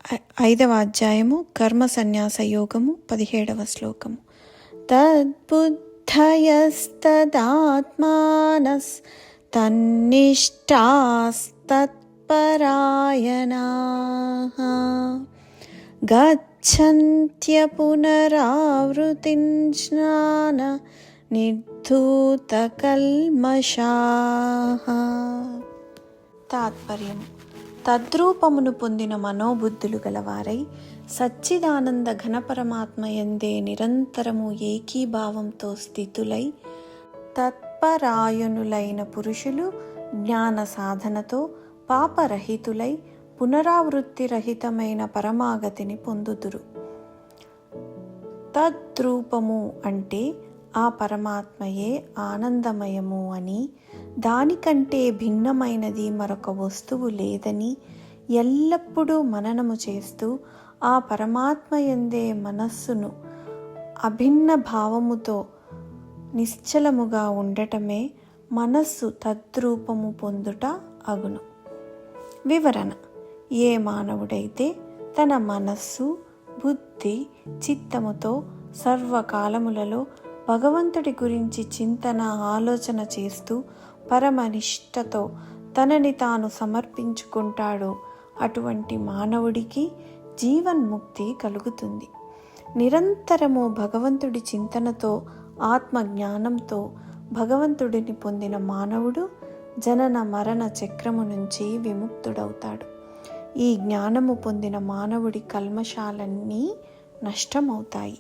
5వ అధ్యాయము కర్మ సన్యాస యోగము 17వ శ్లోకము. తద్బుద్ధయస్తదాత్మానస్ తన్నిష్టాస్తత్పరాయణాః గచ్చన్త్య పునరావృతిం జ్ఞాన నిర్ధూతకల్మషాః. తాత్పర్యం: తద్రూపమును పొందిన మనోబుద్ధులు గలవారై సచ్చిదానంద ఘనపరమాత్మ యందే నిరంతరము ఏకీభావంతో స్థితులై తత్పరాయణులైన పురుషులు జ్ఞాన సాధనతో పాపరహితులై పునరావృత్తి రహితమైన పరమాగతిని పొందుదురు. తద్రూపము అంటే ఆ పరమాత్మయే ఆనందమయము అని, దానికంటే భిన్నమైనది మరొక వస్తువు లేదని ఎల్లప్పుడూ మననము చేస్తూ ఆ పరమాత్మయందే మనస్సును అభిన్న భావముతో నిశ్చలముగా ఉండటమే మనస్సు తద్రూపము పొందుట అగును. వివరణ: ఏ మానవుడైతే తన మనస్సు, బుద్ధి, చిత్తముతో సర్వకాలములలో భగవంతుడి గురించి చింతన, ఆలోచన చేస్తూ పరమనిష్టతో తనని తాను సమర్పించుకుంటాడో అటువంటి మానవుడికి జీవన్ముక్తి కలుగుతుంది. నిరంతరము భగవంతుడి చింతనతో, ఆత్మజ్ఞానంతో భగవంతుడిని పొందిన మానవుడు జనన మరణ చక్రము నుంచి విముక్తుడవుతాడు. ఈ జ్ఞానము పొందిన మానవుడి కల్మషాలన్నీ నష్టమవుతాయి.